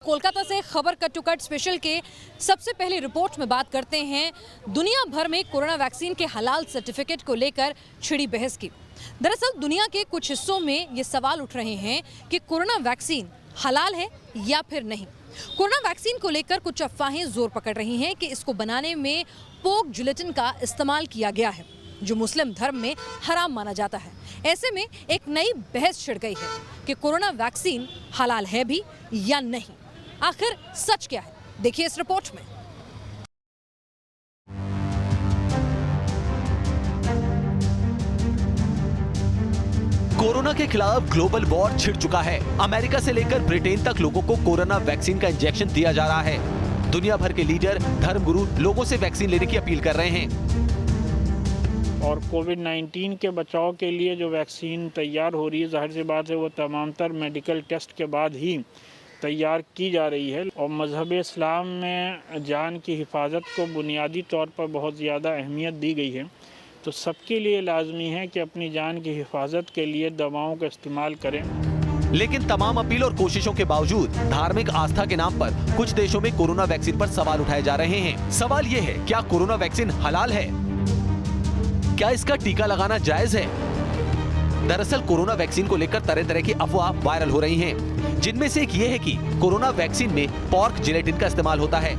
कोलकाता से खबर cut to cut special के सबसे पहली रिपोर्ट में बात करते हैं दुनिया भर में कोरोना वैक्सीन के हलाल सर्टिफिकेट को लेकर छिड़ी बहस की। दरअसल दुनिया के कुछ हिस्सों में ये सवाल उठ रहे हैं कि कोरोना वैक्सीन हलाल है या फिर नहीं। कोरोना वैक्सीन को लेकर कुछ अफवाहें जोर पकड़ रही हैं कि इसको बनाने में पोर्क जिलेटिन का इस्तेमाल किया गया है, जो मुस्लिम धर्म में हराम माना जाता है। ऐसे में एक नई बहस छिड़ गई है कि कोरोना वैक्सीन हलाल है भी या नहीं। आखिर सच क्या है, देखिए इस रिपोर्ट में। कोरोना के खिलाफ ग्लोबल वॉर छिड़ चुका है। अमेरिका से लेकर ब्रिटेन तक लोगों को कोरोना वैक्सीन का इंजेक्शन दिया जा रहा है। दुनिया भर के लीडर, धर्मगुरु लोगों से वैक्सीन लेने की अपील कर रहे हैं। और कोविड-19 के बचाव के लिए जो वैक्सीन तैयार हो रही है, जाहिर सी बात है वो तमाम तर मेडिकल टेस्ट के बाद ही तैयार की जा रही है। और मज़हब इस्लाम में जान की हिफाजत को बुनियादी तौर पर बहुत ज़्यादा अहमियत दी गई है, तो सबके लिए लाजमी है कि अपनी जान की हिफाजत के लिए दवाओं का इस्तेमाल करें। लेकिन तमाम अपील और कोशिशों के बावजूद धार्मिक आस्था के नाम पर कुछ देशों में कोरोना वैक्सीन पर सवाल उठाए जा रहे हैं। सवाल ये है, क्या कोरोना वैक्सीन हलाल है? क्या इसका टीका लगाना जायज है? दरअसल कोरोना वैक्सीन को लेकर तरह तरह की अफवाह वायरल हो रही हैं, जिनमें से एक ये है कि कोरोना वैक्सीन में पोर्क जिलेटिन का इस्तेमाल होता है।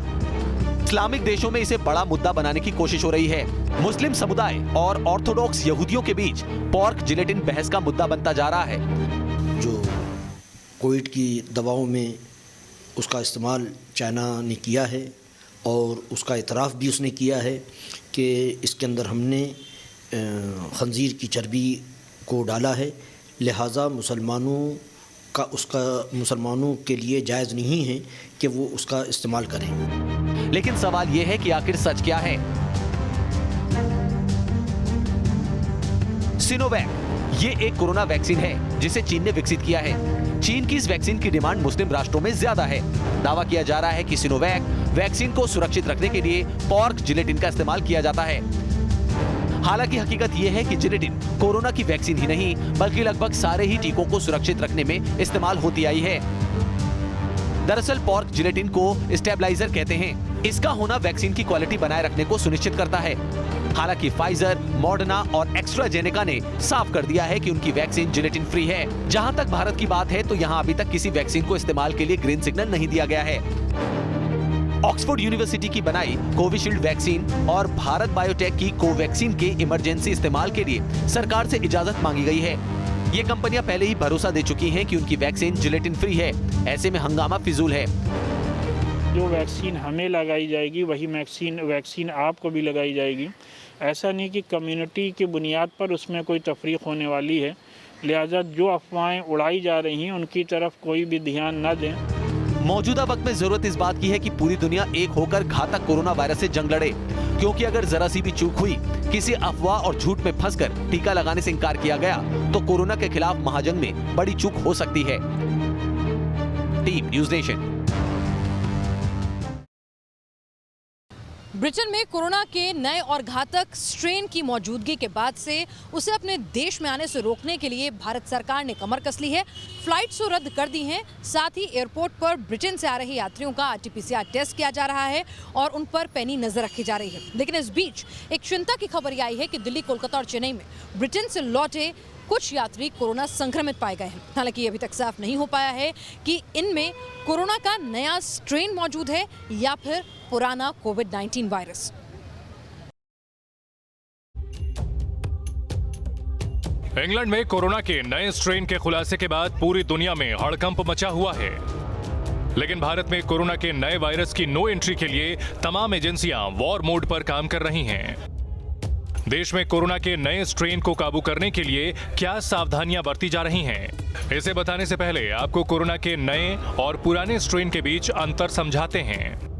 इस्लामिक देशों में इसे बड़ा मुद्दा बनाने की कोशिश हो रही है। मुस्लिम समुदाय और ऑर्थोडॉक्स यहूदियों के बीच पोर्क जिलेटिन बहस का मुद्दा बनता जा रहा है। जो कोविड की दवाओं में उसका इस्तेमाल चाइना ने किया है और उसका इतराफ़ भी उसने किया है कि इसके अंदर हमने खंजीर की चर्बी को डाला है, लिहाजा मुसलमानों के लिए जायज़ नहीं है कि वो उसका इस्तेमाल करें। लेकिन सवाल ये है कि आखिर सच क्या है? सिनोवैक ये एक कोरोना वैक्सीन है जिसे चीन ने विकसित किया है। चीन की इस वैक्सीन की डिमांड मुस्लिम राष्ट्रों में ज्यादा है। दावा किया जा रहा है कि सिनोवैक वैक्सीन को सुरक्षित रखने के लिए पोर्क जिलेटिन का इस्तेमाल किया जाता है। हालांकि हकीकत यह है कि जिलेटिन कोरोना की वैक्सीन ही नहीं बल्कि लगभग सारे ही टीकों को सुरक्षित रखने में इस्तेमाल होती आई है। दरअसल पोर्क जिलेटिन को स्टेबलाइजर कहते हैं। इसका होना वैक्सीन की क्वालिटी बनाए रखने को सुनिश्चित करता है। हालांकि फाइजर, मॉडर्ना और एस्ट्राजेनेका ने साफ कर दिया है कि उनकी वैक्सीन जिलेटिन फ्री है। जहां तक भारत की बात है तो यहां अभी तक किसी वैक्सीन को इस्तेमाल के लिए ग्रीन सिग्नल नहीं दिया गया है। ऑक्सफोर्ड यूनिवर्सिटी की बनाई कोविशील्ड वैक्सीन और भारत बायोटेक की कोवैक्सीन के इमरजेंसी इस्तेमाल के लिए सरकार से इजाजत मांगी गई है। ये कंपनियां पहले ही भरोसा दे चुकी हैं कि उनकी वैक्सीन जिलेटिन फ्री है। ऐसे में हंगामा फिजूल है। जो वैक्सीन हमें लगाई जाएगी वही वैक्सीन आपको भी लगाई जाएगी। ऐसा नहीं कि कम्युनिटी की बुनियाद पर उसमें कोई तफरीक होने वाली है, लिहाजा जो अफवाहें उड़ाई जा रही हैं उनकी तरफ कोई भी ध्यान न दें। मौजूदा वक्त में जरूरत इस बात की है कि पूरी दुनिया एक होकर घातक कोरोना वायरस से जंग लड़े, क्योंकि अगर जरा सी भी चूक हुई, किसी अफवाह और झूठ में फंसकर टीका लगाने से इनकार किया गया तो कोरोना के खिलाफ महाजंग में बड़ी चूक हो सकती है। Team news nation. ब्रिटेन में कोरोना के नए और घातक स्ट्रेन की मौजूदगी के बाद से उसे अपने देश में आने से रोकने के लिए भारत सरकार ने कमर कस ली है। फ्लाइट्स रद्द कर दी हैं, साथ ही एयरपोर्ट पर ब्रिटेन से आ रहे यात्रियों का RT-PCR टेस्ट किया जा रहा है और उन पर पैनी नजर रखी जा रही है। लेकिन इस बीच एक चिंता की खबर यह आई है कि दिल्ली, कोलकाता और चेन्नई में ब्रिटेन से लौटे कुछ यात्री कोरोना संक्रमित पाए गए हैं। हालांकि अभी तक साफ नहीं हो पाया है कि इनमें कोरोना का नया स्ट्रेन मौजूद है या फिर पुराना कोविड-19 वायरस। इंग्लैंड में कोरोना के नए स्ट्रेन के खुलासे के बाद पूरी दुनिया में हड़कंप मचा हुआ है। लेकिन भारत में कोरोना के नए वायरस की नो एंट्री के लिए तमाम एजेंसियां वॉर मोड पर काम कर रही हैं। देश में कोरोना के नए स्ट्रेन को काबू करने के लिए क्या सावधानियां बरती जा रही हैं? इसे बताने से पहले आपको कोरोना के नए और पुराने स्ट्रेन के बीच अंतर समझाते हैं।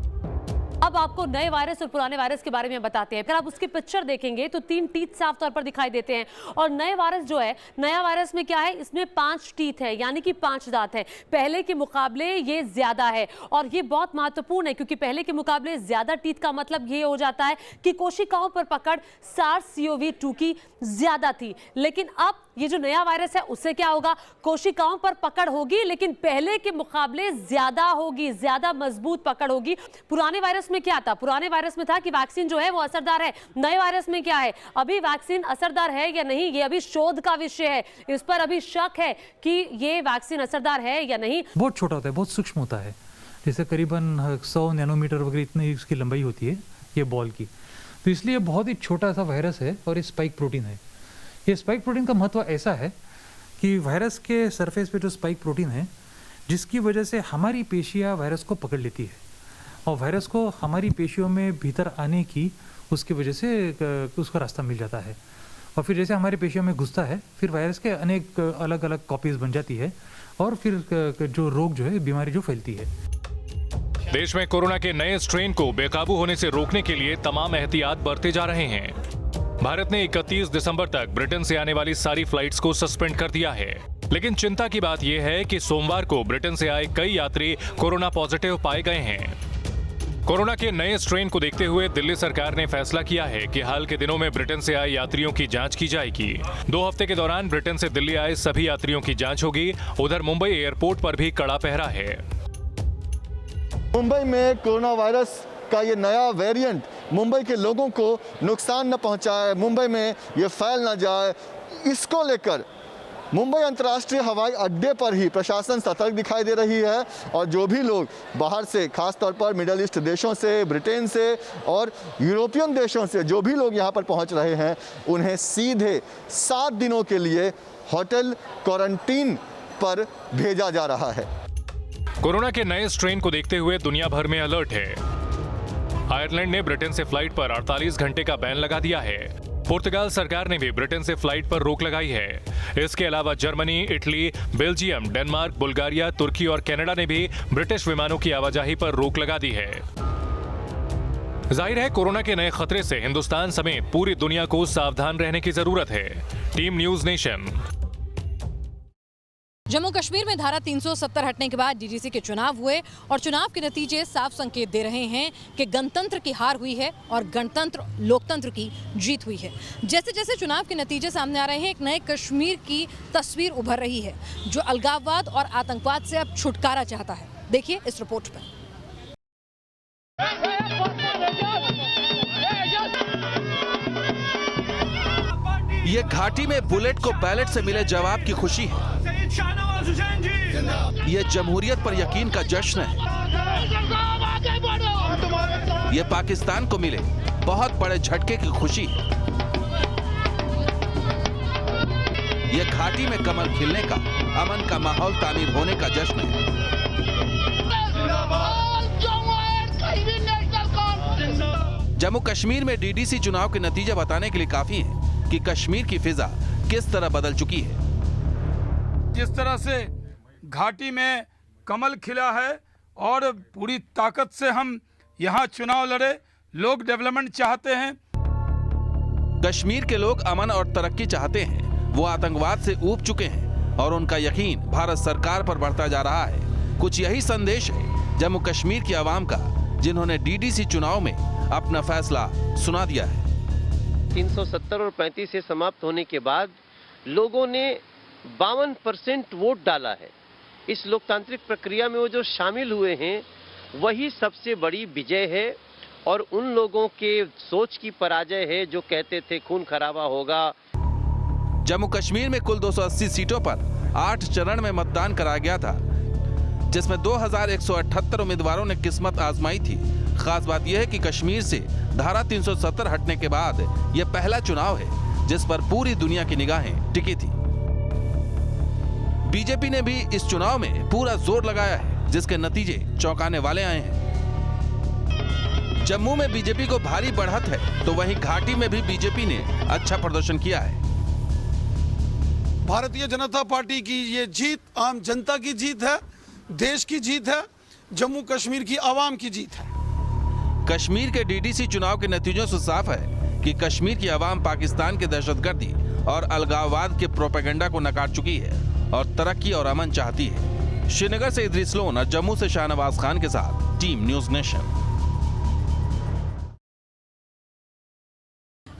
अब आपको नए वायरस और पुराने वायरस के बारे में बताते हैं। अगर आप उसकी पिक्चर देखेंगे तो 3 टीथ साफ तौर पर दिखाई देते हैं। और नए वायरस जो है, नया वायरस में क्या है, इसमें 5 टीथ है, यानी कि 5 दांत है। पहले के मुकाबले ये ज्यादा है और ये बहुत महत्वपूर्ण है, क्योंकि पहले के मुकाबले ज्यादा टीथ का मतलब ये हो जाता है कि कोशिकाओं पर पकड़ SARS-CoV-2 की ज्यादा थी। लेकिन अब ये जो नया वायरस है उससे क्या होगा, कोशिकाओं पर पकड़ होगी लेकिन पहले के मुकाबले ज्यादा होगी, ज्यादा मजबूत पकड़ होगी। पुराने वायरस में क्या था, पुराने वायरस में था कि वैक्सीन जो है वो असरदार है। नए वायरस में क्या है, अभी वैक्सीन असरदार है या नहीं ये अभी शोध का विषय है, इस पर अभी शक है कि ये वैक्सीन असरदार है या नहीं। बहुत छोटा होता है, बहुत सूक्ष्म होता है, जैसे करीबन 100 नैनोमीटर वगैरह इतनी इसकी लंबाई होती है ये बॉल की। तो इसलिए बहुत ही छोटा सा वायरस है और ये स्पाइक प्रोटीन है। ये स्पाइक प्रोटीन का महत्व ऐसा है कि वायरस के सरफेस पे जो स्पाइक प्रोटीन है जिसकी वजह से हमारी पेशियां वायरस को पकड़ लेती है और वायरस को हमारी पेशियों में भीतर आने की उसकी वजह से उसका रास्ता मिल जाता है और फिर जैसे हमारी पेशियों में घुसता है फिर वायरस के अनेक अलग अलग कॉपीज बन जाती है और फिर जो रोग जो है, बीमारी जो फैलती है। देश में कोरोना के नए स्ट्रेन को बेकाबू होने से रोकने के लिए तमाम एहतियात बरते जा रहे हैं। भारत ने 31 दिसंबर तक ब्रिटेन से आने वाली सारी फ्लाइट्स को सस्पेंड कर दिया है, लेकिन चिंता की बात यह है कि सोमवार को ब्रिटेन से आए कई यात्री कोरोना पॉजिटिव पाए गए हैं। कोरोना के नए स्ट्रेन को देखते हुए दिल्ली सरकार ने फैसला किया है कि हाल के दिनों में ब्रिटेन से आए यात्रियों की जांच की जाएगी। 2 हफ्ते के दौरान ब्रिटेन से दिल्ली आए सभी यात्रियों की जांच होगी। उधर मुंबई एयरपोर्ट पर भी कड़ा पहरा है। मुंबई में कोरोना वायरस का ये नया वेरिएंट मुंबई के लोगों को नुकसान न पहुंचाए, मुंबई में ये फैल ना जाए, इसको लेकर मुंबई अंतर्राष्ट्रीय हवाई अड्डे पर ही प्रशासन सतर्क दिखाई दे रही है और जो भी लोग बाहर से, खास तौर पर मिडल ईस्ट देशों से, ब्रिटेन से और यूरोपियन देशों से जो भी लोग यहाँ पर पहुँच रहे हैं उन्हें सीधे 7 दिनों के लिए होटल क्वारंटीन पर भेजा जा रहा है। कोरोना के नए स्ट्रेन को देखते हुए दुनिया भर में अलर्ट है। आयरलैंड ने ब्रिटेन से फ्लाइट पर 48 घंटे का बैन लगा दिया है। पुर्तगाल सरकार ने भी ब्रिटेन से फ्लाइट पर रोक लगाई है। इसके अलावा Germany, Italy, Belgium, Denmark, Bulgaria, तुर्की और कनाडा ने भी ब्रिटिश विमानों की आवाजाही पर रोक लगा दी है। जाहिर है कोरोना के नए खतरे से हिंदुस्तान समेत पूरी दुनिया को सावधान रहने की जरूरत है। Team news nation. Jammu Kashmir में धारा 370 हटने के बाद डीडीसी के चुनाव हुए और चुनाव के नतीजे साफ संकेत दे रहे हैं कि गणतंत्र की हार हुई है और गणतंत्र लोकतंत्र की जीत हुई है। जैसे जैसे चुनाव के नतीजे सामने आ रहे हैं एक नए कश्मीर की तस्वीर उभर रही है जो अलगाववाद और आतंकवाद से अब छुटकारा चाहता है। देखिए इस रिपोर्ट पर। ये घाटी में बुलेट को बैलेट से मिले जवाब की खुशी है। ये जमहूरियत पर यकीन का जश्न है। ये पाकिस्तान को मिले बहुत बड़े झटके की खुशी है। ये घाटी में कमल खिलने का, अमन का माहौल तामीर होने का जश्न है। जम्मू कश्मीर में डीडीसी चुनाव के नतीजे बताने के लिए काफी है कि कश्मीर की फिजा किस तरह बदल चुकी है। जिस तरह से घाटी में कमल खिला है और पूरी ताकत से हम यहाँ चुनाव लड़े, लोग डेवलपमेंट चाहते हैं। कश्मीर के लोग अमन और तरक्की चाहते हैं। वो आतंकवाद से ऊब चुके हैं और उनका यकीन भारत सरकार पर बढ़ता जा रहा है। कुछ यही संदेश है जम्मू कश्मीर की आवाम का, जिन्होंने डीडीसी चुनाव में अपना फैसला सुना दिया है। 370 और 35 से समाप्त होने के बाद लोगों ने 52% वोट डाला है। इस लोकतांत्रिक प्रक्रिया में वो जो शामिल हुए हैं वही सबसे बड़ी विजय है और उन लोगों के सोच की पराजय है जो कहते थे खून खराबा होगा। जम्मू कश्मीर में कुल 280 सीटों पर 8 चरण में मतदान कराया गया था, जिसमें 2178 उम्मीदवारों ने किस्मत आजमाई थी। खास बात यह है कि कश्मीर से धारा 370 हटने के बाद यह पहला चुनाव है जिस पर पूरी दुनिया की निगाहें टिकी थी। बीजेपी ने भी इस चुनाव में पूरा जोर लगाया है, जिसके नतीजे चौंकाने वाले आए हैं। जम्मू में बीजेपी को भारी बढ़त है, तो वहीं घाटी में भी बीजेपी ने अच्छा प्रदर्शन किया है। भारतीय जनता पार्टी की ये जीत आम जनता की जीत है, देश की जीत है, जम्मू कश्मीर की आवाम की जीत है। कश्मीर के डीडीसी चुनाव के नतीजों से साफ है कि कश्मीर की आवाम पाकिस्तान के दहशतगर्दी और अलगाववाद के प्रोपेगेंडा को नकार चुकी है और तरक्की और अमन चाहती है। श्रीनगर से इदरीस लोन और जम्मू से शाहनवाज खान के साथ टीम न्यूज नेशन।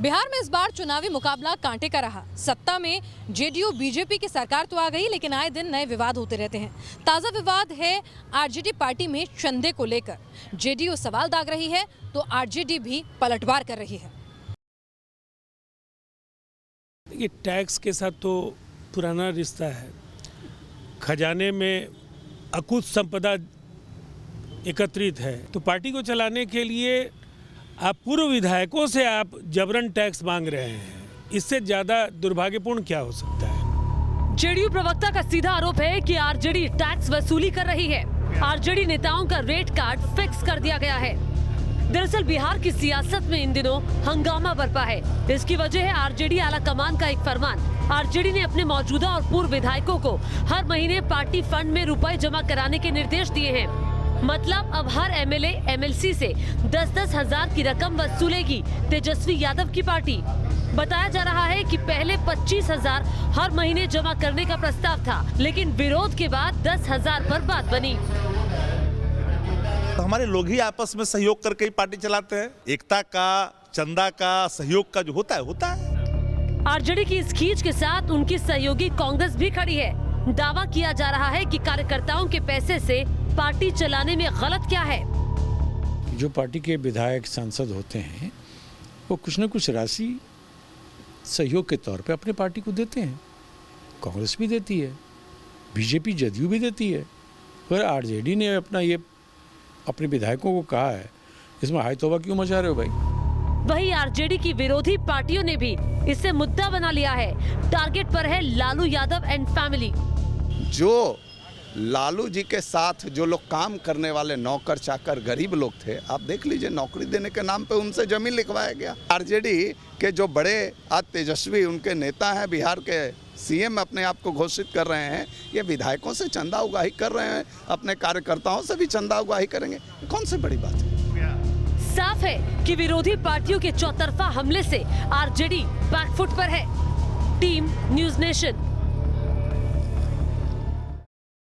बिहार में इस बार चुनावी मुकाबला कांटे का रहा। सत्ता में जेडीयू बीजेपी की सरकार तो आ गई, लेकिन आए दिन नए विवाद होते रहते हैं। ताजा विवाद है आरजेडी पार्टी में चंदे को लेकर। जेडीयू सवाल दाग रही है तो आरजेडी भी पलटवार कर रही है। ये टैक्स के साथ तो पुराना रिश्ता है। खजाने में अकुत संपदा एकत्रित है, तो पार्टी को चलाने के लिए आप पूर्व विधायकों से आप जबरन टैक्स मांग रहे हैं। इससे ज्यादा दुर्भाग्यपूर्ण क्या हो सकता है? जेडीयू प्रवक्ता का सीधा आरोप है कि आरजेडी टैक्स वसूली कर रही है। आरजेडी नेताओं का रेट कार्ड फिक्स कर दिया गया है। दरअसल बिहार की सियासत में इन दिनों हंगामा बरपा है। इसकी वजह है आरजेडी आला कमान का एक फरमान। आरजेडी ने अपने मौजूदा और पूर्व विधायकों को हर महीने पार्टी फंड में रुपए जमा कराने के निर्देश दिए हैं। मतलब अब हर एमएलए एमएलसी से 10-10 हजार की रकम वसूलेगी तेजस्वी यादव की पार्टी। बताया जा रहा है कि पहले 25,000 हर महीने जमा करने का प्रस्ताव था, लेकिन विरोध के बाद 10,000 पर बात बनी। तो हमारे लोग ही आपस में सहयोग करके ही पार्टी चलाते हैं। एकता का, चंदा का, सहयोग का जो होता है। आरजेडी की इस खींच के साथ उनकी सहयोगी कांग्रेस भी खड़ी है। दावा किया जा रहा है कि कार्यकर्ताओं के पैसे से पार्टी चलाने में गलत क्या है। जो पार्टी के विधायक सांसद होते हैं वो कुछ न कुछ राशि सहयोग के तौर पे अपने पार्टी को देते हैं। कांग्रेस भी देती है, बीजेपी जदयू भी देती है, और आरजेडी ने अपने विधायकों को कहा है, इसमें हाय तौबा क्यों मचा रहे हो भाई? वही आरजेडी की विरोधी पार्टियों ने भी इसे मुद्दा बना लिया है। टारगेट पर है लालू यादव एंड फैमिली। जो लालू जी के साथ जो लोग काम करने वाले नौकर चाकर गरीब लोग थे, आप देख लीजिए, नौकरी देने के नाम पे उनसे जमीन लिखवाया गया। आरजेडी के जो बड़े आज तेजस्वी उनके नेता हैं, बिहार के सीएम अपने आप को घोषित कर रहे हैं, ये विधायकों से चंदा उगाही कर रहे हैं, अपने कार्यकर्ताओं से भी चंदा उगाही करेंगे। कौन सी बड़ी बात है? साफ है कि विरोधी पार्टियों के चौतरफा हमले से आरजेडी बैकफुट पर है। Team news nation.